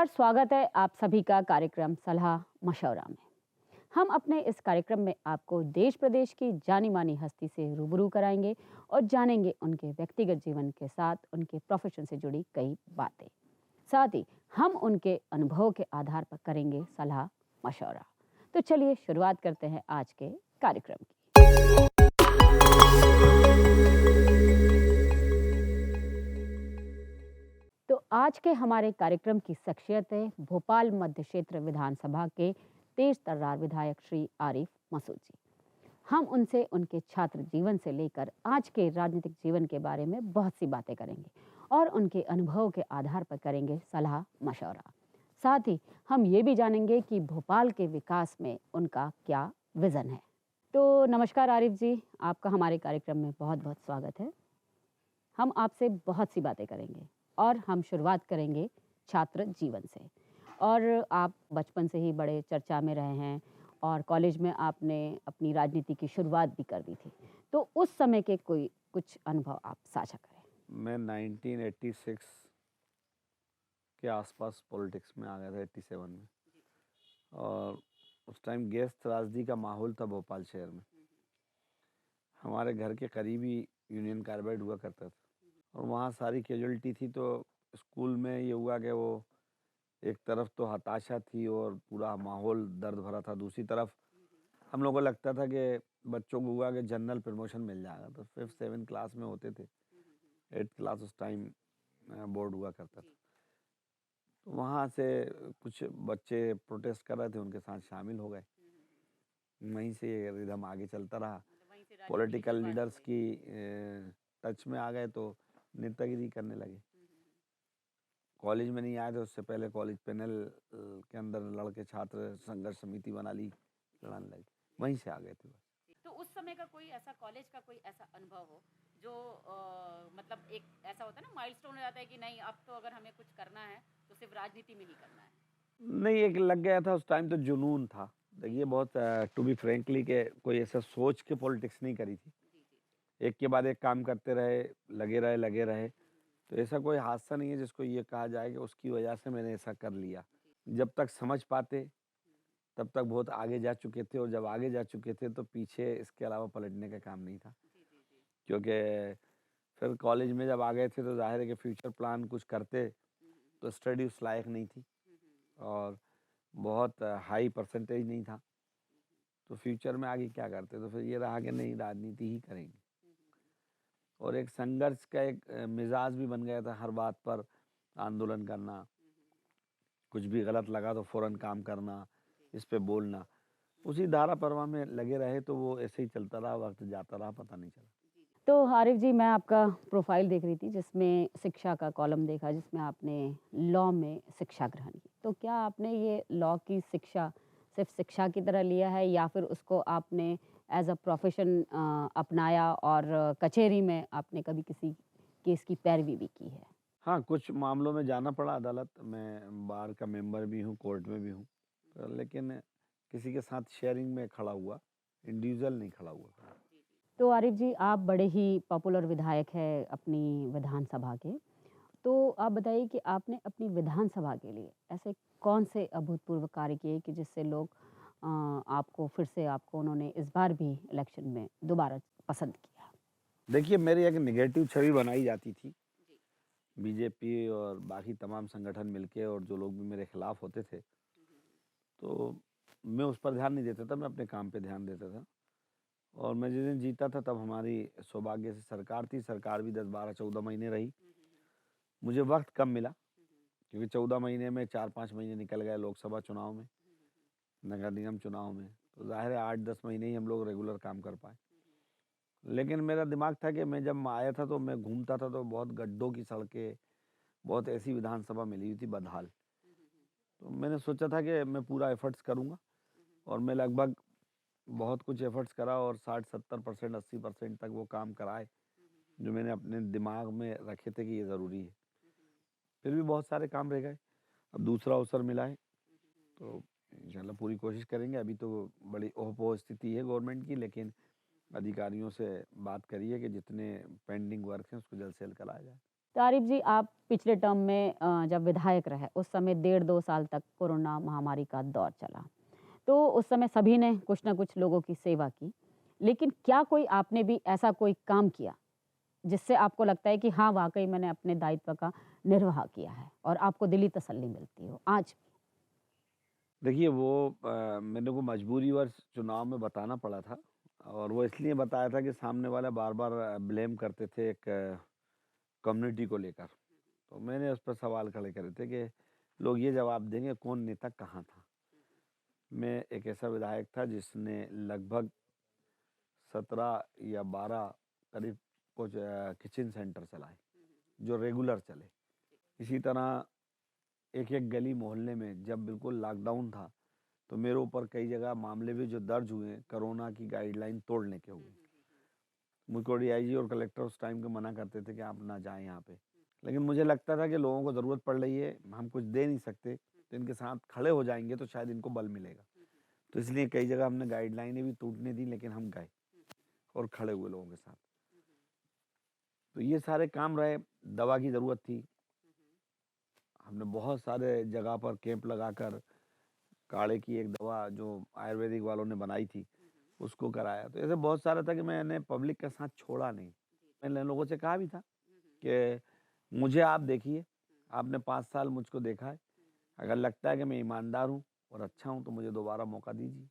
नमस्कार, स्वागत है आप सभी का कार्यक्रम सलाह मशवरा में। हम अपने इस कार्यक्रम में आपको देश प्रदेश की जानी मानी हस्ती से रूबरू कराएंगे और जानेंगे उनके व्यक्तिगत जीवन के साथ उनके प्रोफेशन से जुड़ी कई बातें। साथ ही हम उनके अनुभव के आधार पर करेंगे सलाह मशवरा। तो चलिए शुरुआत करते हैं आज के कार्यक्रम की। तो आज के हमारे कार्यक्रम की शख्सियत है भोपाल मध्य क्षेत्र विधानसभा के तेज तर्रार विधायक श्री आरिफ मसूद जी। हम उनसे उनके छात्र जीवन से लेकर आज के राजनीतिक जीवन के बारे में बहुत सी बातें करेंगे और उनके अनुभव के आधार पर करेंगे सलाह मशवरा। साथ ही हम ये भी जानेंगे कि भोपाल के विकास में उनका क्या विजन है। तो नमस्कार आरिफ जी, आपका हमारे कार्यक्रम में बहुत बहुत स्वागत है। हम आपसे बहुत सी बातें करेंगे और हम शुरुआत करेंगे छात्र जीवन से। और आप बचपन से ही बड़े चर्चा में रहे हैं और कॉलेज में आपने अपनी राजनीति की शुरुआत भी कर दी थी। तो उस समय के कोई कुछ अनुभव आप साझा करें। मैं 1986 के आसपास पॉलिटिक्स में आ गया था, 87 में। और उस टाइम गैस त्रासदी का माहौल था भोपाल शहर में। हमारे घर के करीब ही यूनियन कार्बाइड हुआ करता था और वहाँ सारी कैजुअलिटी थी। तो स्कूल में ये हुआ कि वो एक तरफ तो हताशा थी और पूरा माहौल दर्द भरा था, दूसरी तरफ हम लोगों को लगता था कि बच्चों को हुआ कि जनरल प्रमोशन मिल जाएगा। तो 5th-7th क्लास में होते थे, 8th क्लास उस टाइम बोर्ड हुआ करता था। तो वहाँ से कुछ बच्चे प्रोटेस्ट कर रहे थे, उनके साथ शामिल हो गए। वहीं से ये रिदम आगे चलता रहा। पॉलिटिकल लीडर्स की टच में आ गए तो नेतागिरी करने लगे। कॉलेज में नहीं आए थे, उससे पहले कॉलेज पैनल के अंदर लड़के छात्र संघर्ष समिति बना ली, लड़ने लगे। वहीं से आ गए थे। तो उस समय का कोई ऐसा कॉलेज का कोई ऐसा अनुभव हो जो मतलब एक ऐसा होता है ना माइलस्टोन हो जाता है कि नहीं अब तो अगर हमें कुछ करना है तो सिर्फ राजनीति में ही करना है। नहीं, एक लग गया था उस टाइम, तो जुनून था। देखिए, बहुत टू बी फ्रेंकली के कोई ऐसा सोच के पॉलिटिक्स नहीं करी थी। जी जी। एक के बाद एक काम करते रहे, लगे रहे। तो ऐसा कोई हादसा नहीं है जिसको ये कहा जाए कि उसकी वजह से मैंने ऐसा कर लिया। जब तक समझ पाते तब तक बहुत आगे जा चुके थे, और जब आगे जा चुके थे तो पीछे इसके अलावा पलटने का काम नहीं था। जी जी जी। क्योंकि फिर कॉलेज में जब आ गए थे तो ज़ाहिर है कि फ्यूचर प्लान कुछ करते तो स्टडी उस लायक नहीं थी और बहुत हाई परसेंटेज नहीं था। तो फ्यूचर में आगे क्या करते, तो फिर ये रहा कि नहीं, राजनीति ही करेंगे। और एक संघर्ष का एक मिजाज भी बन गया था, हर बात पर आंदोलन करना, कुछ भी गलत लगा तो फौरन काम करना, इस पे बोलना। उसी धारा प्रवाह में लगे रहे तो वो ऐसे ही चलता रहा, वक्त जाता रहा, पता नहीं चला। तो आरिफ जी, मैं आपका प्रोफाइल देख रही थी जिसमें शिक्षा का कॉलम देखा जिसमें आपने लॉ में शिक्षा ग्रहण की। तो क्या आपने ये लॉ की शिक्षा सिर्फ शिक्षा की तरह लिया है या फिर उसको आपने एज अ प्रोफेशन अपनाया और कचहरी में आपने कभी किसी केस की पैरवी भी की है? हाँ, कुछ मामलों में जाना पड़ा अदालत। मैं बार का मेंबर भी हूँ, कोर्ट में भी हूँ। लेकिन किसी के साथ शेयरिंग में खड़ा हुआ, इंडिविजुअल नहीं खड़ा हुआ। तो आरिफ जी, आप बड़े ही पॉपुलर विधायक हैं अपनी विधानसभा के। तो आप बताइए कि आपने अपनी विधानसभा के लिए ऐसे कौन से अभूतपूर्व कार्य किए कि जिससे लोग आपको फिर से आपको उन्होंने इस बार भी इलेक्शन में दोबारा पसंद किया? देखिए, मेरी एक नेगेटिव छवि बनाई जाती थी। बीजेपी और बाकी तमाम संगठन मिलके, और जो लोग भी मेरे खिलाफ होते थे, तो मैं उस पर ध्यान नहीं देता था, मैं अपने काम पे ध्यान देता था। और मैं जिस दिन जीता था तब हमारी सौभाग्य से सरकार थी। सरकार भी 10-12-14 महीने रही। मुझे वक्त कम मिला क्योंकि 14 महीने में 4-5 महीने निकल गए लोकसभा चुनाव में, नगर निगम चुनाव में। तो ज़ाहिर है 8-10 महीने ही हम लोग रेगुलर काम कर पाए। लेकिन मेरा दिमाग था कि मैं जब आया था तो मैं घूमता था तो बहुत गड्ढों की सड़कें, बहुत ऐसी विधानसभा मिली हुई थी बदहाल। तो मैंने सोचा था कि मैं पूरा एफर्ट्स करूँगा, और मैं लगभग बहुत कुछ एफर्ट्स करा और 60-70%, 80% तक वो काम कराए जो मैंने अपने दिमाग में रखे थे कि ये ज़रूरी है। फिर भी बहुत सारे काम रह गए। अब दूसरा अवसर मिला है तो इंशाल्लाह पूरी कोशिश करेंगे। अभी तो बड़ी ओह-पोह स्थिति है गवर्नमेंट की, लेकिन अधिकारियों से बात करी है कि जितने पेंडिंग वर्क हैं उसको जल्द से जल्द कराया जाए। तो आरिफ जी, आप पिछले टर्म में जब विधायक रहे उस समय 1.5-2 साल तक कोरोना महामारी का दौर चला। तो उस समय सभी ने कुछ ना कुछ लोगों की सेवा की। लेकिन क्या कोई आपने भी ऐसा कोई काम किया जिससे आपको लगता है कि हाँ, वाक़ई मैंने अपने दायित्व का निर्वाह किया है और आपको दिली तसल्ली मिलती हो आज भी? देखिए वो मेरे को मजबूरीवश चुनाव में बताना पड़ा था और वो इसलिए बताया था कि सामने वाला बार-बार ब्लेम करते थे एक कम्युनिटी को लेकर। तो मैंने उस पर सवाल खड़े करे थे कि लोग ये जवाब देंगे कौन नेता कहाँ था? मैं एक ऐसा विधायक था जिसने लगभग 17 या 12 करीब कुछ किचन सेंटर चलाए, जो रेगुलर चले। इसी तरह एक-एक गली मोहल्ले में जब बिल्कुल लॉकडाउन था, तो मेरे ऊपर कई जगह मामले भी जो दर्ज हुए, कोरोना की गाइडलाइन तोड़ने के हुए। मुझको डीआईजी और कलेक्टर उस टाइम के मना करते थे कि आप ना जाएँ यहाँ पे। लेकिन मुझे लगता था कि लोगों को ज़रूरत पड़ रही है, हम कुछ दे नहीं सकते, तो इनके साथ खड़े हो जाएँगे तो शायद इनको बल मिलेगा। तो इसलिए कई जगह हमने गाइडलाइनें भी टूटने दी लेकिन हम गए और खड़े हुए लोगों के साथ। तो ये सारे काम रहे, दवा की ज़रूरत थी, हमने बहुत सारे जगह पर कैंप लगाकर काढ़े की एक दवा जो आयुर्वेदिक वालों ने बनाई थी, उसको कराया। तो ऐसे बहुत सारा था कि मैंने पब्लिक का साथ छोड़ा नहीं। मैंने लोगों से कहा भी था कि मुझे आप देखिए, आपने 5 साल मुझको देखा है, अगर लगता है कि मैं ईमानदार हूँ और अच्छा हूँ तो मुझे दोबारा मौका दीजिए।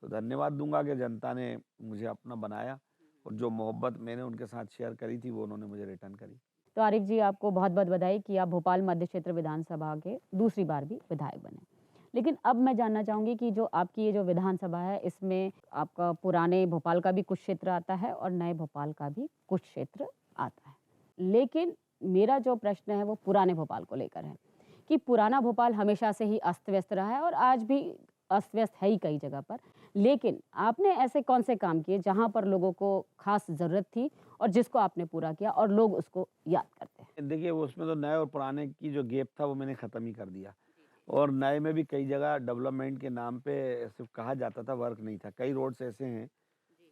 तो धन्यवाद दूँगा कि जनता ने मुझे अपना बनाया और जो मोहब्बत मैंने उनके साथ शेयर करी थी, वो उन्होंने मुझे रिटर्न करी। तो आरिफ जी, आपको बहुत-बहुत बधाई कि आप भोपाल मध्य क्षेत्र विधानसभा के दूसरी बार भी विधायक बने। लेकिन अब मैं जानना चाहूँगी कि जो आपकी ये जो विधानसभा है, इसमें आपका पुराने भोपाल का भी कुछ क्षेत्र आता है और नए भोपाल का भी कुछ क्षेत्र आता है। लेकिन मेरा जो प्रश्न है वो पुराने भोपाल को लेकर है कि पुराना भोपाल हमेशा से ही अस्त-व्यस्त रहा है और आज भी अस्त-व्यस्त है ही कई जगह पर। लेकिन आपने ऐसे कौन से काम किए जहाँ पर लोगों को ख़ास ज़रूरत थी और जिसको आपने पूरा किया और लोग उसको याद करते हैं? देखिए, वो उसमें तो नए और पुराने की जो गैप था, वो मैंने ख़त्म ही कर दिया और नए में भी कई जगह डेवलपमेंट के नाम पे सिर्फ़ कहा जाता था, वर्क नहीं था। कई रोड्स ऐसे हैं,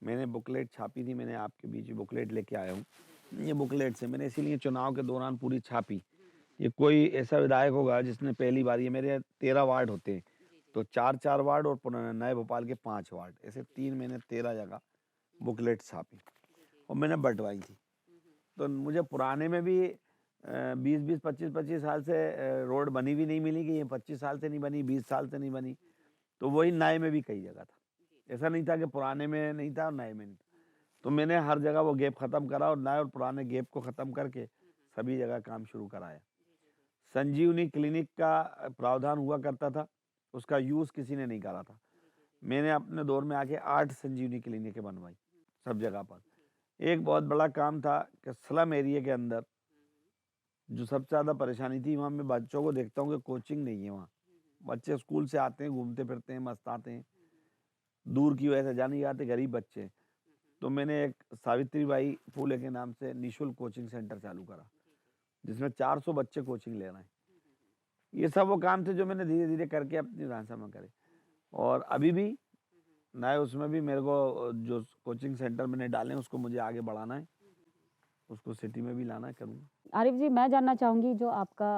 मैंने बुकलेट छापी थी, मैंने आपके बीच बुकलेट लेके आया हूँ। ये बुकलेट्स हैं, मैंने इसीलिए चुनाव के दौरान पूरी छापी। ये कोई ऐसा विधायक होगा जिसने पहली बार ये मेरे 13 वार्ड होते हैं, तो 4-4 वार्ड और नए भोपाल के 5 वार्ड, ऐसे 3 मैंने 13 जगह बुकलेट छापी और मैंने बँटवाई थी। तो मुझे पुराने में भी 20-20, 25-25 साल से रोड बनी भी नहीं मिली कि ये 25 साल से नहीं बनी, 20 साल से नहीं बनी। तो वही नए में भी कई जगह था। ऐसा नहीं था कि पुराने में नहीं था और नए में नहीं था। तो मैंने हर जगह वो गैप ख़त्म करा और नए और पुराने गैप को ख़त्म करके सभी जगह काम शुरू कराया। संजीवनी क्लिनिक का प्रावधान हुआ करता था, उसका यूज़ किसी ने नहीं करा था। मैंने अपने दौर में आके 8 संजीवनी क्लिनिकें बनवाई, सब जगह पर। एक बहुत बड़ा काम था कि स्लम एरिया के अंदर जो सबसे ज़्यादा परेशानी थी, वहाँ मैं बच्चों को देखता हूँ कि कोचिंग नहीं है वहाँ। बच्चे स्कूल से आते हैं, घूमते-फिरते हैं, मस्त-आते हैं। दूर की वजह से जा नहीं पाते, गरीब बच्चे हैं। तो मैंने एक सावित्रीबाई फूले के नाम से निःशुल्क कोचिंग सेंटर चालू करा, जिसमें 400 बच्चे कोचिंग ले रहे हैं। ये सब वो काम थे जो मैंने धीरे-धीरे करके अपनी विधानसभा में करे और अभी भी नए उसमें भी मेरे को जो कोचिंग सेंटर मैंने डाले हैं, उसको मुझे आगे बढ़ाना है। उसको सिटी में भी लाना है, करूँगा। आरिफ जी, मैं जानना चाहूँगी जो आपका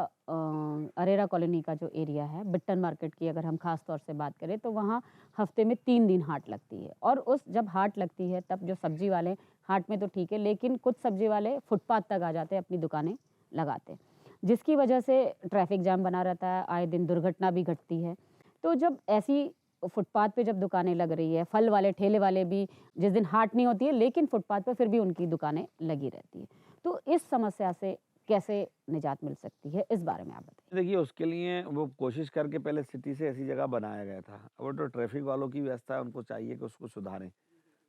अरेरा कॉलोनी का जो एरिया है, बिट्टन मार्केट की अगर हम ख़ास तौर से बात करें तो वहाँ हफ़्ते में 3 दिन हाट लगती है और उस जब हाट लगती है तब जो सब्ज़ी वाले हाट में तो ठीक है, लेकिन कुछ सब्ज़ी वाले फुटपाथ तक आ जाते हैं, अपनी दुकानें लगाते हैं, जिसकी वजह से ट्रैफ़िक जाम बना रहता है, आए दिन दुर्घटना भी घटती है। तो जब ऐसी फुटपाथ पे जब दुकानें लग रही है, फल वाले, ठेले वाले भी जिस दिन हाट नहीं होती है, लेकिन फुटपाथ पे फिर भी उनकी दुकानें लगी रहती हैं। तो इस समस्या से कैसे निजात मिल सकती है? इस बारे में आप बताइए। देखिए, उसके लिए वो कोशिश करके पहले सिटी से ऐसी जगह बनाया गया था। वो तो ट्रैफ़िक वालों की व्यवस्था है, उनको चाहिए कि उसको सुधारें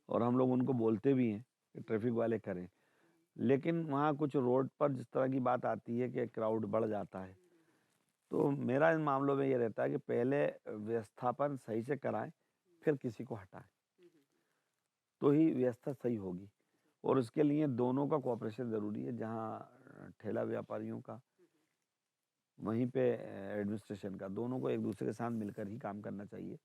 और हम लोग उनको बोलते भी हैं कि ट्रैफ़िक वाले करें। लेकिन वहाँ कुछ रोड पर जिस तरह की बात आती है कि क्राउड बढ़ जाता है, तो मेरा इन मामलों में ये रहता है कि पहले व्यवस्थापन सही से कराएँ, फिर किसी को हटाएँ, तो ही व्यवस्था सही होगी और उसके लिए दोनों का कोऑपरेशन ज़रूरी है, जहाँ ठेला व्यापारियों का वहीं पे एडमिनिस्ट्रेशन का, दोनों को एक-दूसरे के साथ मिलकर ही काम करना चाहिए,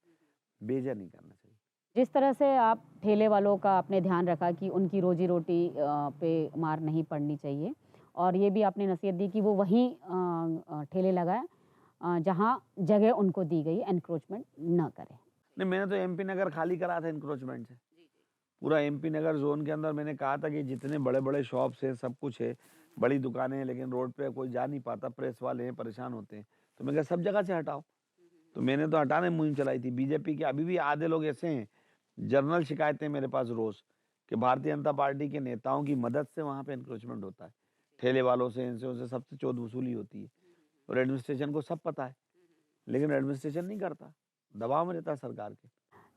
बेजा नहीं करना चाहिए। जिस तरह से आप ठेले वालों का आपने ध्यान रखा कि उनकी रोज़ी-रोटी पे मार नहीं पड़नी चाहिए और ये भी आपने नसीहत दी कि वो वहीं ठेले लगाएं जहाँ जगह उनको दी गई, एनक्रोचमेंट न करें। नहीं, मैंने तो एमपी नगर खाली करा था इंक्रोचमेंट से। पूरा एमपी नगर जोन के अंदर मैंने कहा था कि जितने बड़े-बड़े शॉप्स हैं, सब कुछ है, बड़ी दुकानें हैं, लेकिन रोड पे कोई जा नहीं पाता, प्रेस वाले हैं, परेशान होते हैं। तो मैं कहा सब जगह से हटाओ। तो मैंने तो हटाने मुहिम चलाई थी। बीजेपी के अभी भी आधे लोग ऐसे हैं, जर्नल शिकायतें मेरे पास रोज़, कि भारतीय जनता पार्टी के नेताओं की मदद से वहाँ पे एनक्रोचमेंट होता है। ठेले वालों से, इनसे, उनसे सबसे चोट वसूली होती है और एडमिनिस्ट्रेशन को सब पता है, लेकिन एडमिनिस्ट्रेशन नहीं करता, दबाव में रहता है सरकार के।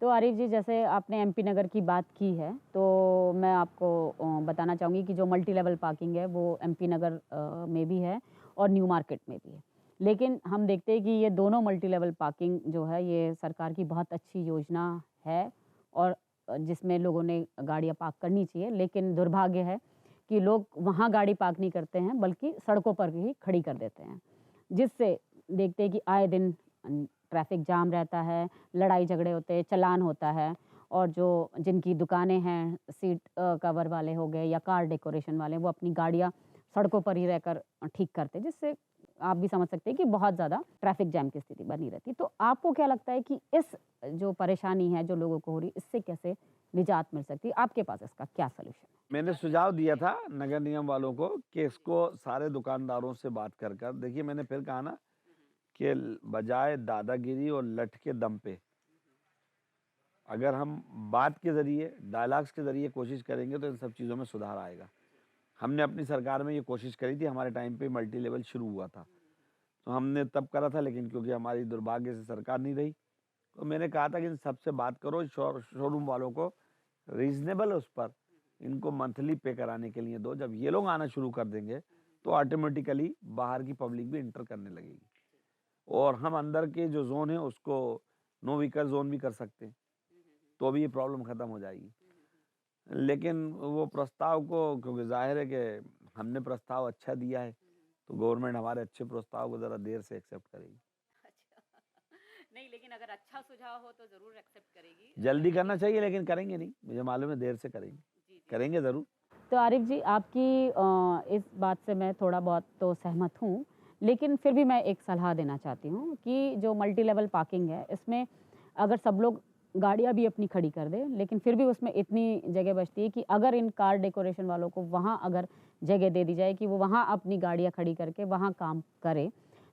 तो आरिफ जी, जैसे आपने एमपी नगर की बात की है, तो मैं आपको बताना चाहूँगी कि जो मल्टी लेवल पार्किंग है वो एमपी नगर में भी है और न्यू मार्केट में भी है। लेकिन हम देखते हैं कि ये दोनों मल्टी लेवल पार्किंग जो है ये सरकार की बहुत अच्छी योजना है और जिसमें लोगों ने गाड़ियाँ पार्क करनी चाहिए, लेकिन दुर्भाग्य है कि लोग वहाँ गाड़ी पार्क नहीं करते हैं बल्कि सड़कों पर ही खड़ी कर देते हैं, जिससे देखते हैं कि आए दिन ट्रैफिक जाम रहता है, लड़ाई झगड़े होते हैं, चालान होता है और जो जिनकी दुकानें हैं, सीट कवर वाले हो गए या कार डेकोरेशन वाले, वो अपनी गाड़ियाँ सड़कों पर ही रहकर ठीक करते हैं, जिससे आप भी समझ सकते हैं कि बहुत ज़्यादा ट्रैफिक जैम की स्थिति बनी रहती है। तो आपको क्या लगता है कि इस जो परेशानी है जो लोगों को हो रही है, इससे कैसे निजात मिल सकती है? आपके पास इसका क्या सॉल्यूशन है? मैंने सुझाव दिया था नगर निगम वालों को कि इसको सारे दुकानदारों से बात कर देखिए, मैंने फिर कहा ना कि बजाय दादागिरी और लठ के दम पे अगर हम बात के ज़रिए, डायलॉग्स के ज़रिए कोशिश करेंगे तो इन सब चीज़ों में सुधार आएगा। हमने अपनी सरकार में ये कोशिश करी थी, हमारे टाइम पे मल्टी लेवल शुरू हुआ था, तो हमने तब करा था, लेकिन क्योंकि हमारी दुर्भाग्य से सरकार नहीं रही, तो मैंने कहा था कि इन सबसे बात करो, शोरूम वालों को रीज़नेबल उस पर इनको मंथली पे कराने के लिए दो। जब ये लोग आना शुरू कर देंगे तो ऑटोमेटिकली बाहर की पब्लिक भी इंटर करने लगेगी और हम अंदर के जो जोन है उसको नो व्हीकल जोन भी कर सकते हैं, तो भी ये प्रॉब्लम ख़त्म हो जाएगी। लेकिन वो प्रस्ताव को, क्योंकि ज़ाहिर है कि हमने प्रस्ताव अच्छा दिया है, तो गवर्नमेंट हमारे अच्छे प्रस्ताव को ज़रा देर से एक्सेप्ट करेगी। नहीं, लेकिन अगर अच्छा सुझाव हो तो ज़रूर एक्सेप्ट करेगी। जल्दी करना चाहिए, लेकिन करेंगे नहीं, मुझे मालूम है देर से करेंगे, करेंगे ज़रूर। तो आरिफ जी, आपकी इस बात से मैं थोड़ा बहुत तो सहमत हूँ, लेकिन फिर भी मैं एक सलाह देना चाहती हूँ कि जो मल्टी लेवल पार्किंग है, इसमें अगर सब लोग गाड़ियाँ भी अपनी खड़ी कर दें, लेकिन फिर भी उसमें इतनी जगह बचती है कि अगर इन कार डेकोरेशन वालों को वहाँ अगर जगह दे दी जाए कि वो वहाँ अपनी गाड़ियाँ खड़ी करके वहाँ काम करें,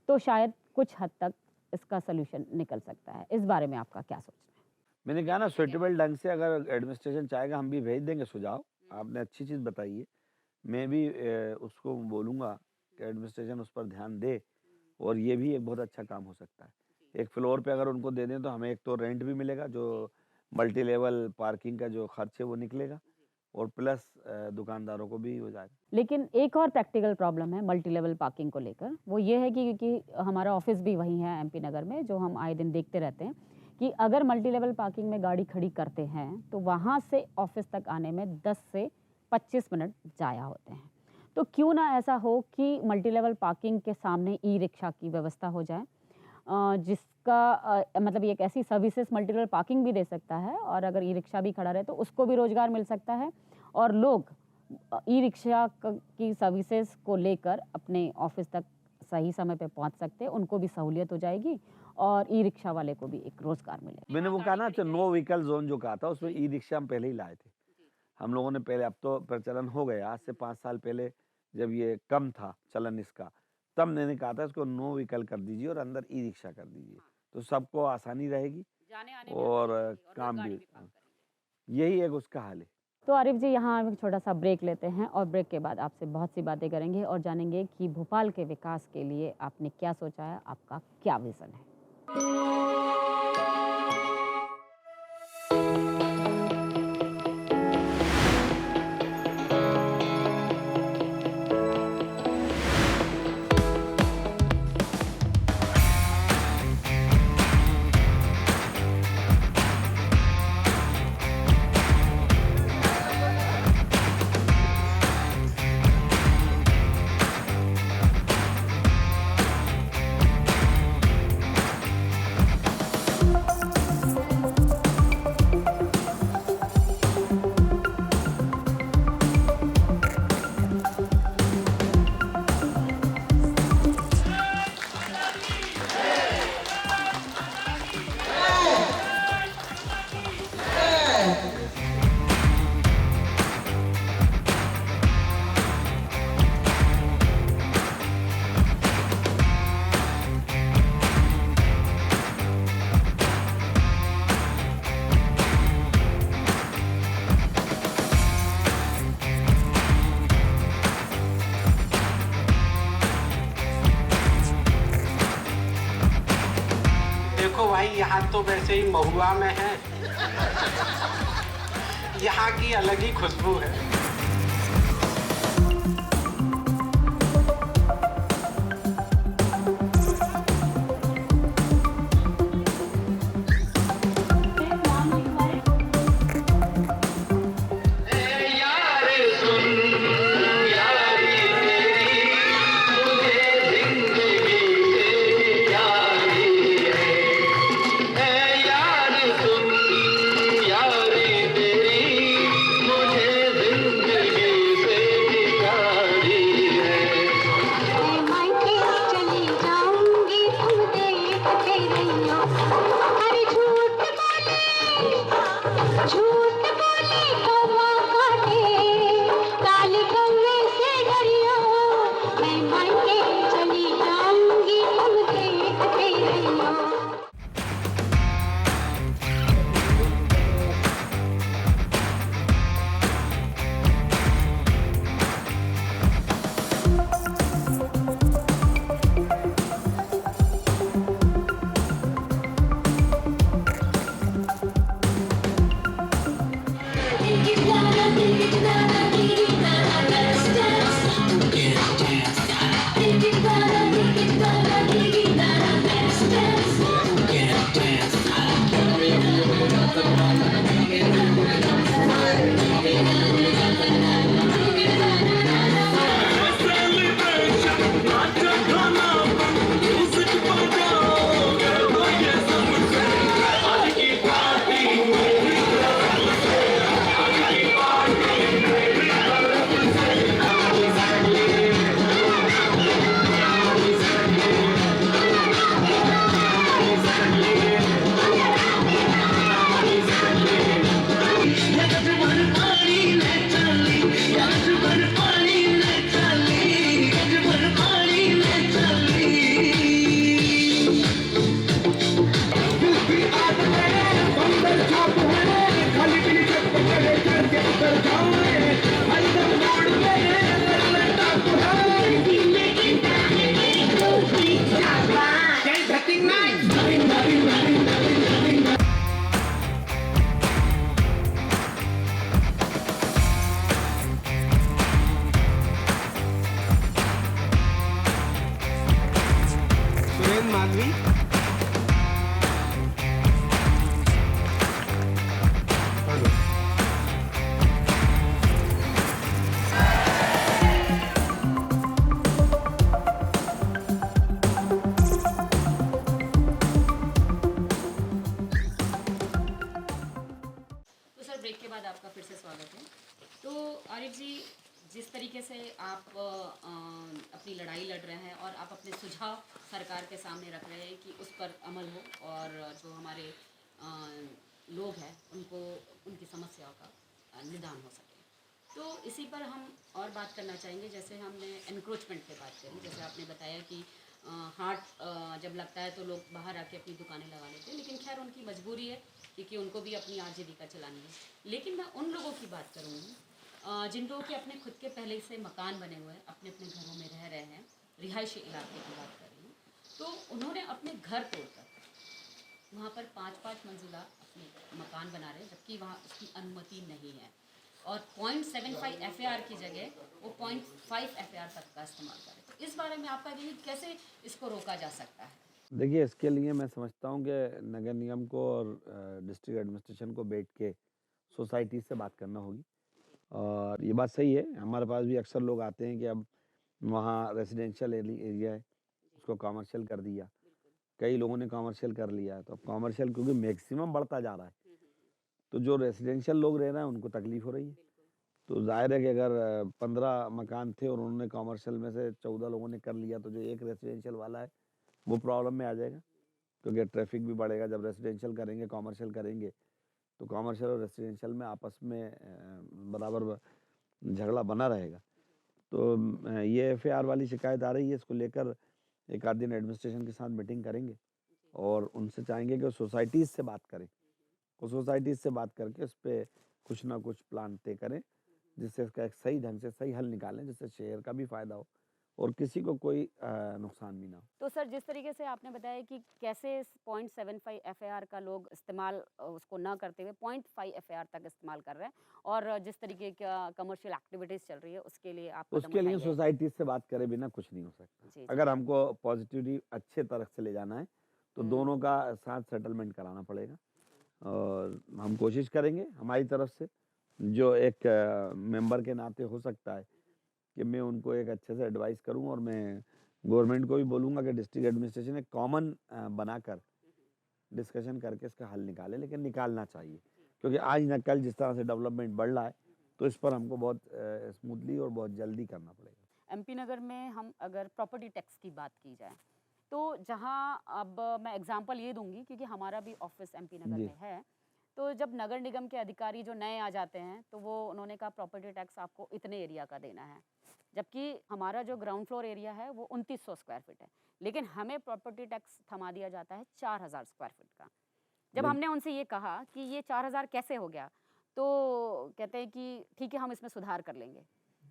तो शायद कुछ हद तक इसका सॉल्यूशन निकल सकता है। इस बारे में आपका क्या सोचना है? मैंने कहा ना, सुइटेबल ढंग से अगर एडमिनिस्ट्रेशन चाहेगा हम भी भेज देंगे सुझाव। आपने अच्छी चीज़ बताई है, मैं भी उसको बोलूँगा कि एडमिनिस्ट्रेशन उस पर ध्यान दे और ये भी एक बहुत अच्छा काम हो सकता है। एक फ्लोर पे अगर उनको दे दें तो हमें एक तो रेंट भी मिलेगा, जो मल्टी लेवल पार्किंग का जो खर्च है वो निकलेगा और प्लस दुकानदारों को भी हो जाएगा। लेकिन एक और प्रैक्टिकल प्रॉब्लम है मल्टी लेवल पार्किंग को लेकर, वो ये है कि क्योंकि हमारा ऑफिस भी वहीं है एमपी नगर में, जो हम आए दिन देखते रहते हैं कि अगर मल्टी लेवल पार्किंग में गाड़ी खड़ी करते हैं तो वहाँ से ऑफिस तक आने में 10 से 25 मिनट ज़ाया होते हैं। तो क्यों ना ऐसा हो कि मल्टी लेवल पार्किंग के सामने ई रिक्शा की व्यवस्था हो जाए, जिसका मतलब ये एक ऐसी सर्विसेज मल्टी लेवल पार्किंग भी दे सकता है और अगर ई रिक्शा भी खड़ा रहे तो उसको भी रोजगार मिल सकता है और लोग ई रिक्शा की सर्विसेज को लेकर अपने ऑफिस तक सही समय पे पहुंच सकते हैं, उनको भी सहूलियत हो जाएगी और ई रिक्शा वाले को भी एक रोजगार मिलेगा। मैंने वो कहा ना, नो व्हीकल जोन जो कहा था, उसमें ई रिक्शा हम पहले ही लाए थे। हम लोगों ने पहले, अब तो प्रचलन हो गया, आज से 5 साल पहले जब ये कम था चलन इसका, तब मैंने कहा था इसको नो व्हीकल कर दीजिए और अंदर ई रिक्शा कर दीजिए, तो सबको आसानी रहेगी और काम भी। यही एक उसका हल है। तो आरिफ जी, यहाँ हम एक छोटा सा ब्रेक लेते हैं और ब्रेक के बाद आपसे बहुत सी बातें करेंगे और जानेंगे कि भोपाल के विकास के लिए आपने क्या सोचा है, आपका क्या विज़न है। यहाँ तो वैसे ही महुआ में है। यहाँ की अलग ही खुशबू है। सुरेंद्र माधवी। तो सर ब्रेक के बाद आपका फिर से स्वागत है। तो आरिफ जी, जिस तरीके से आप अपनी लड़ाई लड़ रहे हैं और आप अपने सुझाव सरकार के सामने रख रहे हैं कि उस पर अमल हो और जो हमारे लोग हैं उनको उनकी समस्याओं का निदान हो सके, तो इसी पर हम और बात करना चाहेंगे। जैसे हमने एनक्रोचमेंट पे बात करी, जैसे आपने बताया कि हाट जब लगता है तो लोग बाहर आके अपनी दुकानें लगा लेते हैं, लेकिन खैर उनकी मजबूरी है क्योंकि उनको भी अपनी आजीविका चलानी है। लेकिन मैं उन लोगों की बात करूँगी जिन लोगों के अपने खुद के पहले से मकान बने हुए हैं, अपने अपने घरों में रह रहे हैं, रिहायशी इलाके की बात कर रही हूँ, तो उन्होंने अपने घर तोड़कर वहाँ पर 5-5 मंजिला अपने मकान बना रहे हैं, जबकि वहाँ उसकी अनुमति नहीं है और 0.75 FAR की जगह वो 0.5 FAR तक का इस्तेमाल करें। तो इस बारे में आपका यही कैसे इसको रोका जा सकता है? देखिए, इसके लिए मैं समझता हूँ कि नगर निगम को और डिस्ट्रिक्ट एडमिनिस्ट्रेशन को बैठ के सोसाइटी से बात करना होगी। और ये बात सही है, हमारे पास भी अक्सर लोग आते हैं कि अब वहाँ रेजिडेंशियल एरिया है, उसको कमर्शियल कर दिया। कई लोगों ने कमर्शियल कर लिया है, तो अब कमर्शियल क्योंकि मैक्सिमम बढ़ता जा रहा है, तो जो रेजिडेंशियल लोग रह रहे हैं उनको तकलीफ हो रही है। तो ज़ाहिर है कि अगर 15 मकान थे और उन्होंने कमर्शियल में से 14 लोगों ने कर लिया, तो जो एक रेजिडेंशियल वाला है वो प्रॉब्लम में आ जाएगा, क्योंकि ट्रैफिक भी बढ़ेगा। जब रेजिडेंशियल करेंगे, कमर्शियल करेंगे, तो कमर्शियल और रेजिडेंशियल में आपस में बराबर झगड़ा बना रहेगा। तो ये एफआईआर वाली शिकायत आ रही है, इसको लेकर एक आध दिन एडमिनिस्ट्रेशन के साथ मीटिंग करेंगे और उनसे चाहेंगे कि सोसाइटीज़ से बात करें, और सोसाइटीज़ से बात करके उस पे कुछ ना कुछ प्लान तय करें, जिससे इसका एक सही ढंग से सही हल निकालें, जिससे शहर का भी फ़ायदा हो और किसी को कोई नुकसान भी ना हो। तो सर जिस तरीके से आपने बताया कि कैसे 0.75 एफएआर का लोग इस्तेमाल उसको ना करते हुए 0.5 एफएआर तक इस्तेमाल कर रहे हैं, और जिस तरीके का कमर्शियल एक्टिविटीज चल रही है उसके लिए आप कदम उसके लिए उठाएंगे। सोसाइटी से बात करे बिना कुछ नहीं हो सकता। जी जी। अगर हमको पॉजिटिविटी अच्छे तरह से ले जाना है तो दोनों का साथ सेटलमेंट कराना पड़ेगा, और हम कोशिश करेंगे हमारी तरफ से, जो एक मेंबर के नाते हो सकता है कि मैं उनको एक अच्छे से एडवाइस करूं, और मैं गवर्नमेंट को भी बोलूँगा कि डिस्ट्रिक्ट एडमिनिस्ट्रेशन एक कॉमन बनाकर डिस्कशन करके इसका हल निकाले, लेकिन निकालना चाहिए, क्योंकि आज न कल जिस तरह से डेवलपमेंट बढ़ रहा है तो इस पर हमको बहुत स्मूथली और बहुत जल्दी करना पड़ेगा। एमपी नगर में हम अगर प्रॉपर्टी टैक्स की बात की जाए तो जहां अब मैं एग्जांपल ये दूंगी क्योंकि हमारा भी ऑफिस एमपी नगर जी। में है, तो जब नगर निगम के अधिकारी जो नए आ जाते हैं तो वो उन्होंने कहा प्रॉपर्टी टैक्स आपको इतने एरिया का देना है, जबकि हमारा जो ग्राउंड फ्लोर एरिया है वो 2900 स्क्वायर फीट है, लेकिन हमें प्रॉपर्टी टैक्स थमा दिया जाता है 4000 स्क्वायर फीट का। जब बिल- हमने उनसे ये कहा कि ये 4000 कैसे हो गया, तो कहते हैं कि ठीक है हम इसमें सुधार कर लेंगे।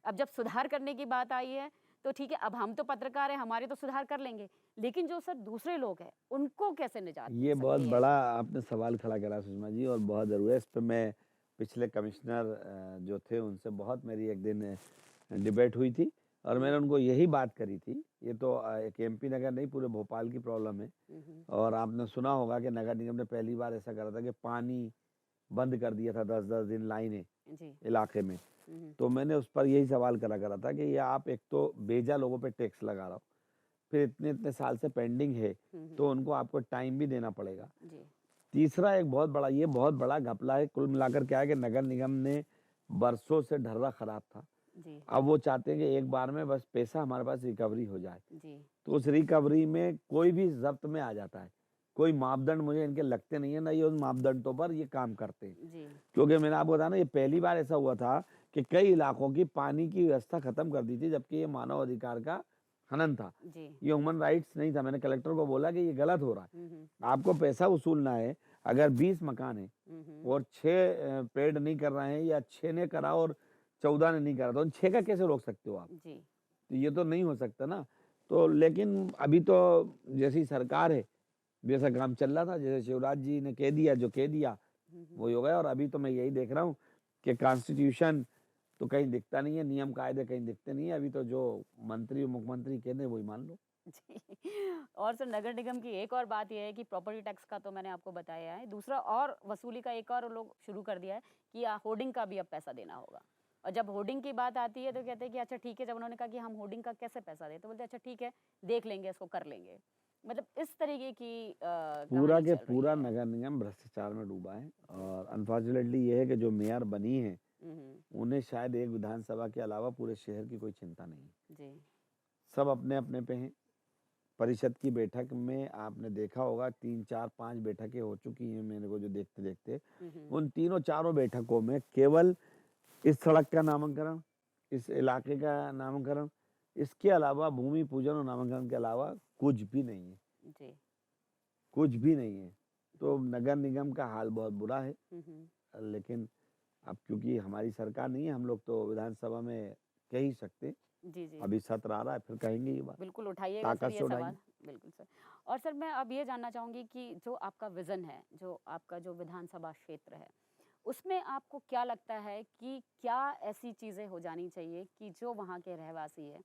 अब जब सुधार करने की बात आई है तो ठीक है, अब हम तो पत्रकार हैं, हमारे तो सुधार कर लेंगे, लेकिन जो सर दूसरे लोग हैं उनको कैसे निजात ये मिल बहुत सकती है? बड़ा आपने सवाल खड़ा करा सुषमा जी, और बहुत ज़रूरी है। इस पे मैं पिछले कमिश्नर जो थे उनसे बहुत मेरी एक दिन डिबेट हुई थी, और मैंने उनको यही बात करी थी। ये तो एक एमपी नगर नहीं, पूरे भोपाल की प्रॉब्लम है। और आपने सुना होगा कि नगर निगम ने पहली बार ऐसा करा था कि पानी बंद कर दिया था 10-10 दिन लाइनें जी। इलाके में। तो मैंने उस पर यही सवाल करा था कि ये आप एक तो बेजा लोगों पे टैक्स लगा रहा हो, फिर इतने इतने साल से पेंडिंग है, तो उनको आपको टाइम भी देना पड़ेगा। जी। तीसरा एक बहुत बड़ा घपला है। कुल मिलाकर क्या है कि नगर निगम ने बरसों से ढर्रा खराब था, जी। अब वो चाहते हैं कि एक बार में बस पैसा हमारे पास रिकवरी हो जाए। जी। तो उस रिकवरी में कोई भी जब्त में आ जाता है, कोई मापदंड मुझे इनके लगते नहीं है, ना ये उन मापदंडों पर ये काम करते हैं। जी। क्योंकि मैंने आपको बताया ना, ये पहली बार ऐसा हुआ था कि कई इलाकों की पानी की व्यवस्था खत्म कर दी थी, जबकि ये मानव अधिकार का हनन था, जी। ये ह्यूमन राइट्स नहीं था। मैंने कलेक्टर को बोला कि ये गलत हो रहा है, हम्म। आपको पैसा वसूलना है। अगर 20 मकान है और 6 पेड नहीं कर रहे हैं, या 6 ने करा और 14 ने नहीं करा, तो उन 6 का कैसे रोक सकते हो आप? जी। तो ये तो नहीं हो सकता ना। तो लेकिन अभी तो जैसी सरकार है वैसा काम चल रहा था, जैसे शिवराज जी ने कह दिया, जो कह दिया वो हो गया। और अभी तो मैं यही देख रहा हूँ कि कॉन्स्टिट्यूशन तो कहीं दिखता नहीं है, नियम कायदे कहीं दिखते नहीं है। अभी तो जो मंत्री मुख्यमंत्री कहते हैं वही मान लो। जी। और सर नगर निगम की एक और बात यह है कि प्रॉपर्टी टैक्स का तो मैंने आपको बताया है, दूसरा और वसूली का एक और लोग शुरू कर दिया है कि होर्डिंग का भी अब पैसा देना होगा। और जब होर्डिंग की बात आती है तो कहते हैं कि अच्छा ठीक है, जब उन्होंने कहा कि हम होर्डिंग का कैसे पैसा दें तो बोलते अच्छा ठीक है देख लेंगे, इसको कर लेंगे। मतलब इस तरीके की पूरा कहानी के चल रही पूरा है। नगर निगम भ्रष्टाचार में डूबा है, और अनफॉर्चुनेटली ये है कि जो मेयर बनी है उन्हें शायद एक विधानसभा के अलावा पूरे शहर की कोई चिंता नहीं है। जी। सब अपने अपने पे हैं। परिषद की बैठक में आपने देखा होगा 3-4-5 बैठकें हो चुकी हैं मेरे को जो देखते देखते। उन तीनों चारों बैठकों में केवल इस सड़क का नामकरण, इस इलाके का नामकरण, इसके अलावा भूमि पूजन और नामकरण के अलावा कुछ भी नहीं है, जी। कुछ भी नहीं है। तो नगर निगम का हाल बहुत बुरा है। लेकिन अब क्योंकि हमारी सरकार नहीं है, हम लोग तो विधानसभा में कह ही सकते। जी। जी। अभी सत्र आ रहा है, फिर कहेंगे ये बात, बिल्कुल उठाइएगा सर ताकत ये से सवाल। उठाएंगे। बिल्कुल सर। और सर मैं अब ये जानना चाहूँगी कि जो आपका विज़न है, जो आपका जो विधानसभा क्षेत्र है, उसमें आपको क्या लगता है कि क्या ऐसी चीज़ें हो जानी चाहिए कि जो वहाँ के रहवासी हैं,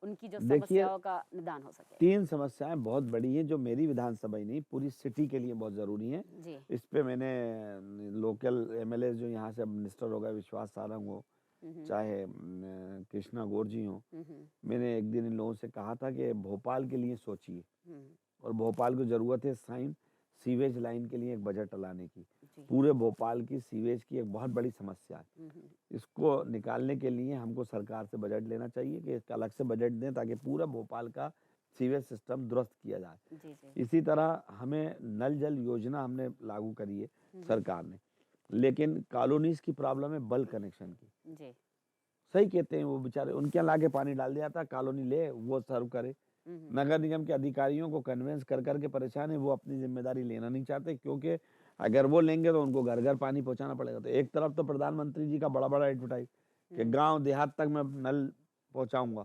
उनकी जो देखिए, समस्याओं का निदान हो सके? 3 समस्याएं बहुत बड़ी हैं जो मेरी विधानसभा ही नहीं पूरी सिटी के लिए बहुत ज़रूरी हैं। जी। इस पे मैंने लोकल एमएलए जो यहाँ से अब मिनिस्टर हो गए, विश्वास सारंग हो, चाहे कृष्णा गौर जी हो, मैंने एक दिन इन लोगों से कहा था कि भोपाल के लिए सोचिए, और भोपाल को ज़रूरत है सीवेज लाइन के लिए एक बजट लाने की। पूरे भोपाल की सीवेज की एक बहुत बड़ी समस्या है, इसको निकालने के लिए हमको सरकार से बजट लेना चाहिए कि इसका अलग से बजट दें ताकि पूरा भोपाल का सीवेज सिस्टम दुरुस्त किया जाए। जी। जी। इसी तरह हमें नल जल योजना हमने लागू करी है सरकार ने, लेकिन कॉलोनीज की प्रॉब्लम है बल्क कनेक्शन की। जी। सही कहते हैं वो बेचारे, उनके यहाँ लाके पानी डाल दिया था, कॉलोनी ले वो सर्व करे। नगर निगम के अधिकारियों को कन्विंस कर करके परेशान है, वो अपनी जिम्मेदारी लेना नहीं चाहते, क्योंकि अगर वो लेंगे तो उनको घर घर पानी पहुंचाना पड़ेगा। तो एक तरफ तो प्रधानमंत्री जी का बड़ा बड़ा एडवर्टाइज कि गांव देहात तक मैं नल पहुंचाऊंगा।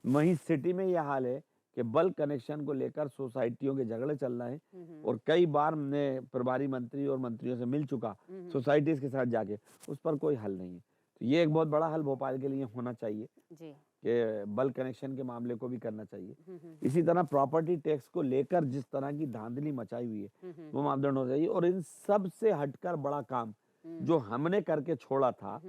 वहीं सिटी में यह हाल है कि बल्क कनेक्शन को लेकर सोसाइटियों के झगड़े चल रहे हैं और कई बार मैं प्रभारी मंत्री और मंत्रियों से मिल चुका सोसाइटीज के साथ जाके, उस पर कोई हल नहीं है। तो ये एक बहुत बड़ा हल भोपाल के लिए होना चाहिए जी। कि बल्क कनेक्शन के मामले को भी करना चाहिए। इसी तरह प्रॉपर्टी टैक्स को लेकर जिस तरह की धांधली मचाई हुई है वो मापदंड होना चाहिए। और इन सब से हटकर बड़ा काम जो हमने करके छोड़ा था,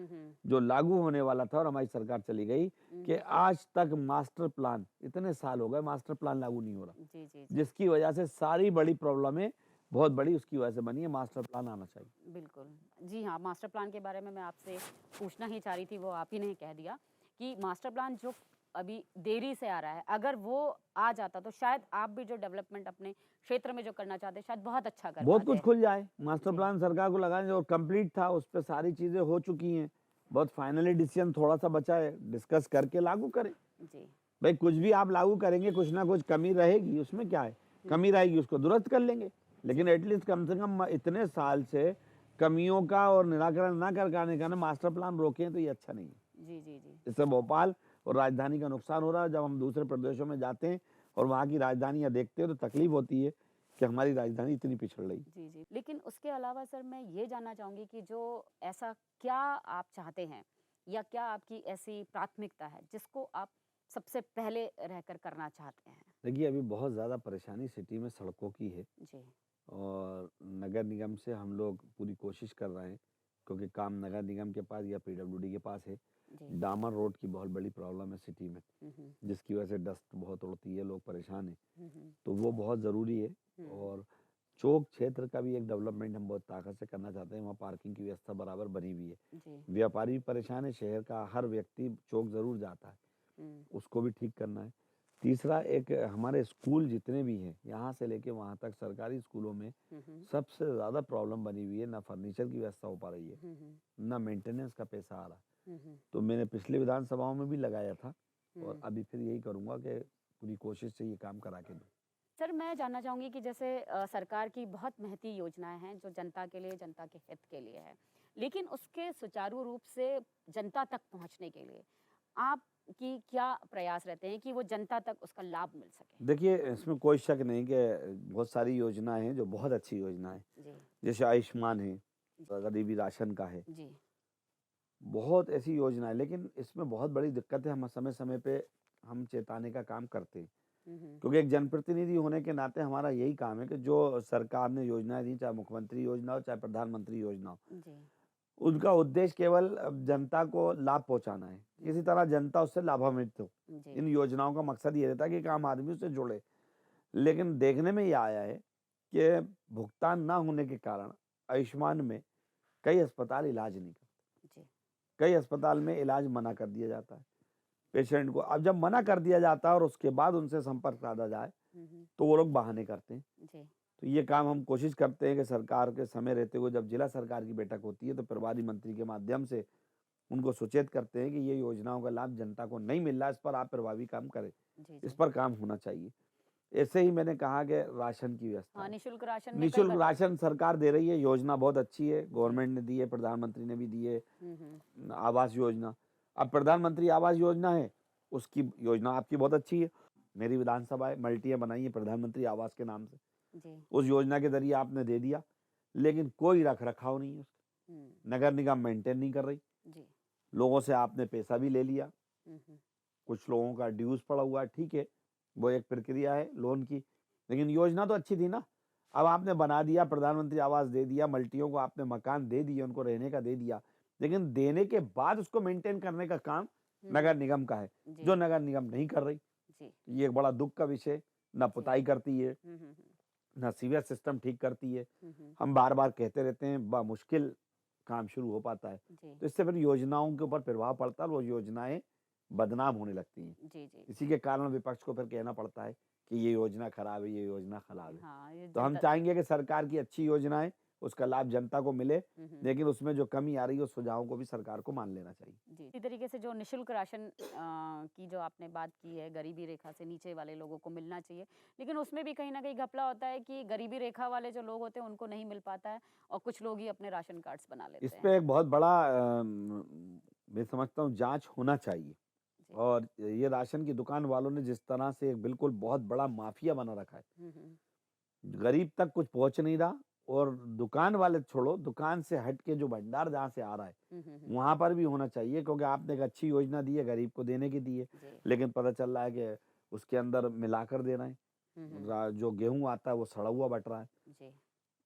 जो लागू होने वाला था और हमारी सरकार चली गई, कि आज तक मास्टर प्लान, इतने साल हो गए मास्टर प्लान लागू नहीं हो रहा, जी, जी, जिसकी वजह से सारी बड़ी प्रॉब्लमें बहुत बड़ी उसकी वजह से बनी है। मास्टर प्लान आना चाहिए। बिल्कुल। जी हाँ, मास्टर प्लान के बारे में मैं आपसे पूछना ही चाह रही थी, वो आप ही ने कह दिया कि मास्टर प्लान जो अभी देरी से आ रहा है, अगर वो आ जाता तो शायद आप भी जो डेवलपमेंट अपने क्षेत्र में जो करना चाहते हैं शायद बहुत अच्छा कर बहुत कुछ पाते। खुल जाए। मास्टर प्लान सरकार को लगाने और कंप्लीट था, उस पर सारी चीजें हो चुकी हैं। बहुत फाइनली डिसीजन थोड़ा सा बचा है, डिस्कस करके लागू करें। जी, भाई कुछ भी आप लागू करेंगे, कुछ ना कुछ कमी रहेगी, उसमें क्या है, कमी रहेगी उसको दुरुस्त कर लेंगे। लेकिन एटलीस्ट कम से कम इतने साल से कमियों का और निराकरण ना कर पाने का ना मास्टर प्लान रोकें तो ये अच्छा नहीं है। जी, जी, जी, इससे भोपाल और राजधानी का नुकसान हो रहा है। जब हम दूसरे प्रदेशों में जाते हैं और वहाँ की राजधानियाँ देखते हैं तो तकलीफ होती है कि हमारी राजधानी इतनी पिछड़ रही। जी, जी। लेकिन उसके अलावा सर मैं ये जानना चाहूँगी कि जो ऐसा क्या आप चाहते हैं या क्या आपकी ऐसी प्राथमिकता है जिसको आप सबसे पहले रहकर करना चाहते हैं? देखिए अभी बहुत ज़्यादा परेशानी सिटी में सड़कों की है जी, और नगर निगम से हम लोग पूरी कोशिश कर रहे हैं, क्योंकि काम नगर निगम के पास या पीडब्ल्यूडी के पास है। जी। डामर रोड की बहुत बड़ी प्रॉब्लम है सिटी में, हुँ। जिसकी वजह से डस्ट बहुत उड़ती है, लोग परेशान हैं। हुँ। तो वो बहुत ज़रूरी है। और चौक क्षेत्र का भी एक डेवलपमेंट हम बहुत ताकत से करना चाहते हैं। वहाँ पार्किंग की व्यवस्था बराबर बनी हुई है। जी। व्यापारी भी परेशान है, शहर का हर व्यक्ति चौक ज़रूर जाता है, हुँ। उसको भी ठीक करना है। तीसरा, एक हमारे स्कूल जितने भी हैं यहाँ से लेके वहाँ तक सरकारी स्कूलों में सबसे ज़्यादा प्रॉब्लम बनी हुई है। ना फर्नीचर की व्यवस्था हो पा रही है, ना मेंटेनेंस का पैसा आ रहा है। तो मैंने पिछली विधानसभाओं में भी लगाया था और अभी फिर यही करूँगा कि पूरी कोशिश से ये काम करा के दूँ। सर मैं जानना चाहूँगी कि जैसे सरकार की बहुत महती योजनाएँ हैं जो जनता के लिए, जनता के हित के लिए है। लेकिन उसके सुचारू रूप से जनता तक पहुँचने के लिए आपकी क्या प्रयास रहते हैं कि वो जनता तक उसका लाभ मिल सके? देखिए इसमें कोई शक नहीं कि बहुत सारी योजनाएं हैं जो बहुत अच्छी योजनाएं हैं। जी, जैसे आयुष्मान है, गरीबी राशन का है, जी। बहुत ऐसी योजना है। लेकिन इसमें बहुत बड़ी दिक्कत है, हम समय समय पे हम चेताने का काम करते हैं, क्योंकि एक जनप्रतिनिधि होने के नाते हमारा यही काम है कि जो सरकार ने योजनाएं दी, चाहे मुख्यमंत्री योजना हो चाहे प्रधानमंत्री योजना हो, जी, उनका उद्देश्य केवल जनता को लाभ पहुंचाना है, किसी तरह जनता उससे लाभान्वित हो। जी, इन योजनाओं का मकसद ये रहता है कि एक आम आदमी उससे जुड़े। लेकिन देखने में ये आया है कि भुगतान ना होने के कारण आयुष्मान में कई अस्पताल इलाज नहीं करते, जी, कई अस्पताल में इलाज मना कर दिया जाता है पेशेंट को। अब जब मना कर दिया जाता है और उसके बाद उनसे संपर्क साधा जाए तो वो लोग बहाने करते हैं। जी, तो ये काम हम कोशिश करते हैं कि सरकार के समय रहते हुए जब जिला सरकार की बैठक होती है तो प्रभारी मंत्री के माध्यम से उनको सूचित करते हैं कि ये योजनाओं का लाभ जनता को नहीं मिल रहा है, इस पर आप प्रभावी काम करें, जी, इस जी। पर काम होना चाहिए। ऐसे ही मैंने कहा कि राशन की व्यवस्था हाँ, है। निःशुल्क राशन में कई निःशुल्क बार राशन सरकार दे रही है, योजना बहुत अच्छी है, गवर्नमेंट ने दी है, प्रधानमंत्री ने भी दी है। आवास योजना, अब प्रधानमंत्री आवास योजना है, उसकी योजना आपकी बहुत अच्छी है। मेरी विधानसभा है, मल्टियाँ बनाई है प्रधानमंत्री आवास के नाम से, जी, उस योजना के जरिए आपने दे दिया, लेकिन कोई रख रखाव नहीं है उसका, नगर निगम मेंटेन नहीं कर रही, जी, लोगों से आपने पैसा भी ले लिया, हुँ। कुछ लोगों का ड्यूज पड़ा हुआ है, ठीक है, वो एक प्रक्रिया है लोन की, लेकिन योजना तो अच्छी थी ना। अब आपने बना दिया, प्रधानमंत्री आवास दे दिया, मल्टियों को आपने मकान दे दिए, उनको रहने का दे दिया, लेकिन देने के बाद उसको मेंटेन करने का काम नगर निगम का है, जी, जो नगर निगम नहीं कर रही। जी, ये एक बड़ा दुख का विषय, ना पुताई करती है, हुँ। ना सीवर सिस्टम ठीक करती है। हुँ। हम बार बार कहते रहते हैं, बड़ा मुश्किल काम शुरू हो पाता है, जी, तो इससे फिर योजनाओं के ऊपर प्रभाव पड़ता है, वो योजनाएं बदनाम होने लगती हैं। जी, जी। इसी के कारण विपक्ष को फिर कहना पड़ता है कि ये योजना खराब है, ये योजना खराब है। हाँ, ये तो हम जनता चाहेंगे कि सरकार की अच्छी योजनाएं, उसका लाभ जनता को मिले, हुँ। लेकिन उसमें जो कमी आ रही है उस सुझावों को भी सरकार को मान लेना चाहिए। जी, इसी तरीके से जो निःशुल्क राशन की जो आपने बात की है, गरीबी रेखा से नीचे वाले लोगों को मिलना चाहिए, लेकिन उसमें भी कहीं न कहीं घपला होता है कि गरीबी रेखा वाले जो लोग होते हैं, उनको नहीं मिल पाता है और कुछ लोग ही अपने राशन कार्ड्स बना इस लेते हैं। पे एक बहुत बड़ा मैं समझता हूँ जांच होना चाहिए, और ये राशन की दुकान वालों ने जिस तरह से एक बिल्कुल बहुत बड़ा माफिया बना रखा है, गरीब तक कुछ पहुंच नहीं रहा। और दुकान वाले छोड़ो, दुकान से हट के जो भंडार जहाँ से आ रहा है वहां पर भी होना चाहिए, क्योंकि आपने एक अच्छी योजना दी है, गरीब को देने की दी है, जी। लेकिन पता चल रहा है कि उसके अंदर मिलाकर दे रहे हैं। जो गेहूं आता है वो सड़ा हुआ बट रहा है। जी।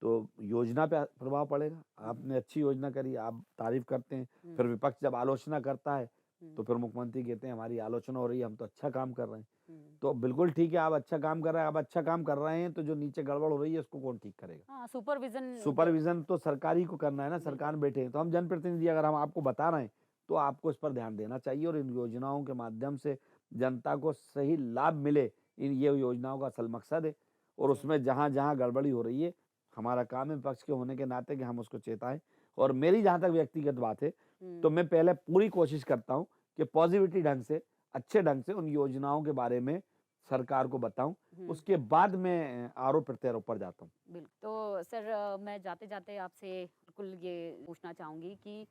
तो योजना पे प्रभाव पड़ेगा। आपने अच्छी योजना करी, आप तारीफ करते हैं, फिर विपक्ष जब आलोचना करता है तो फिर मुख्यमंत्री कहते हैं हमारी आलोचना हो रही है, हम तो अच्छा काम कर रहे हैं। तो बिल्कुल ठीक है, आप अच्छा काम कर रहे हैं, आप अच्छा काम कर रहे हैं, तो जो नीचे गड़बड़ हो रही है उसको कौन ठीक करेगा? हाँ, सुपरविजन सुपरविजन तो सरकार ही को करना है ना, सरकार में बैठे हैं। तो हम जनप्रतिनिधि अगर हम आपको बता रहे हैं तो आपको इस पर ध्यान देना चाहिए, और इन योजनाओं के माध्यम से जनता को सही लाभ मिले, इन ये योजनाओं का असल मकसद है। और उसमें जहाँ जहाँ गड़बड़ी हो रही है, हमारा काम है विपक्ष के होने के नाते कि हम उसको चेताएं। और मेरी जहाँ तक व्यक्तिगत बात है, तो मैं पहले पूरी कोशिश करता हूँ कि पॉजिटिविटी ढंग से, अच्छे ढंग से उन योजनाओं के बारे में सरकार को बताऊं, उसके बाद मैं आरोप प्रत्यारोप पर जाता हूँ। बिल्कुल। तो सर, मैं जाते-जाते आपसे बिल्कुल ये पूछना चाहूँगी कि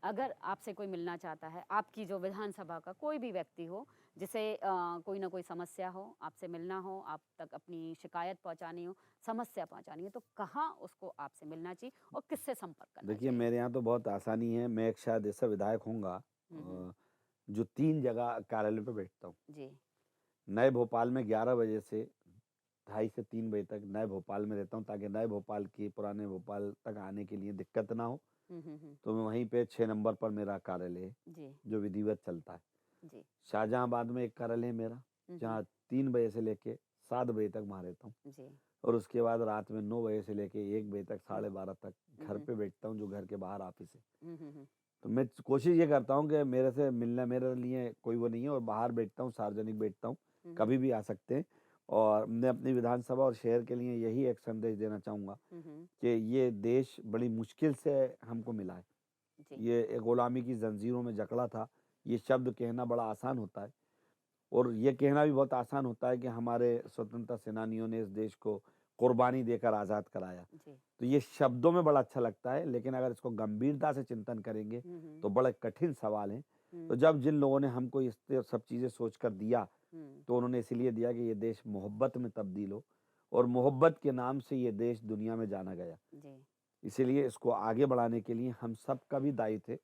अगर आपसे कोई मिलना चाहता है, आपकी जो विधानसभा का कोई भी व्यक्ति हो, जिसे कोई ना कोई समस्या हो, आपसे मिलना हो, आप तक अपनी शिकायत पहुँचानी हो, समस्या पहुँचानी हो, तो कहाँ उसको आपसे मिलना चाहिए और किससे संपर्क करना देखिए, चाहिए? मेरे यहाँ तो बहुत आसानी है। मैं एक शायद ऐसा विधायक होऊँगा जो 3 जगह कार्यालय पे बैठता हूँ। जी। नए भोपाल में 11 बजे से ढाई से 3 बजे तक नए भोपाल में रहता हूँ, ताकि नए भोपाल की पुराने भोपाल तक आने के लिए दिक्कत ना हो। तो मैं वहीं पे 6 नंबर पर मेरा कार्यालय है, जी। जो विधिवत चलता है। जी। शाहजहाँआबाद में एक कार्यालय है मेरा, जहाँ 3 बजे से लेके 7 बजे तक वहाँ रहता हूँ। जी। और उसके बाद रात में 9 बजे से लेके 1 बजे तक, 12:30 तक घर पे बैठता हूँ, जो घर के बाहर ऑफिस है। तो मैं कोशिश ये करता हूँ कि मेरे से मिलना मेरे लिए कोई वो नहीं है, और बाहर बैठता हूँ, सार्वजनिक बैठता हूँ, कभी भी आ सकते हैं। और मैं अपनी विधानसभा और शहर के लिए यही एक संदेश देना चाहूँगा कि ये देश बड़ी मुश्किल से हमको मिला है। जी। ये एक गुलामी की जंजीरों में जकड़ा था। ये शब्द कहना बड़ा आसान होता है, और ये कहना भी बहुत आसान होता है कि हमारे स्वतंत्रता सेनानियों ने इस देश को कुर्बानी देकर आज़ाद कराया। जी। तो ये शब्दों में बड़ा अच्छा लगता है, लेकिन अगर इसको गंभीरता से चिंतन करेंगे तो बड़े कठिन सवाल हैं। तो जब जिन लोगों ने हमको इस सब चीज़ें सोचकर दिया, तो उन्होंने इसीलिए दिया कि ये देश मोहब्बत में तब्दील हो, और मोहब्बत के नाम से ये देश दुनिया में जाना गया। जी। इसीलिए इसको आगे बढ़ाने के लिए हम सबका भी दायित्व है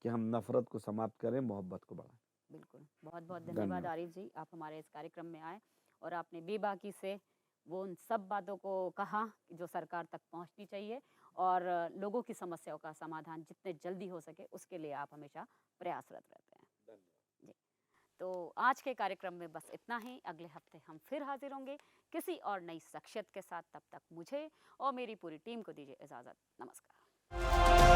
कि हम नफ़रत को समाप्त करें, मोहब्बत को बढ़ाएं। बिल्कुल। बहुत-बहुत धन्यवाद धन्यवाद। आरिफ जी, आप हमारे इस कार्यक्रम में आए और आपने बेबाकी से वो उन सब बातों को कहा जो सरकार तक पहुंचनी चाहिए, और लोगों की समस्याओं का समाधान जितने जल्दी हो सके उसके लिए आप हमेशा प्रयासरत रहते हैं। जी। तो आज के कार्यक्रम में बस इतना ही। अगले हफ्ते हम फिर हाजिर होंगे किसी और नई शख्सियत के साथ। तब तक मुझे और मेरी पूरी टीम को दीजिए इजाज़त। नमस्कार।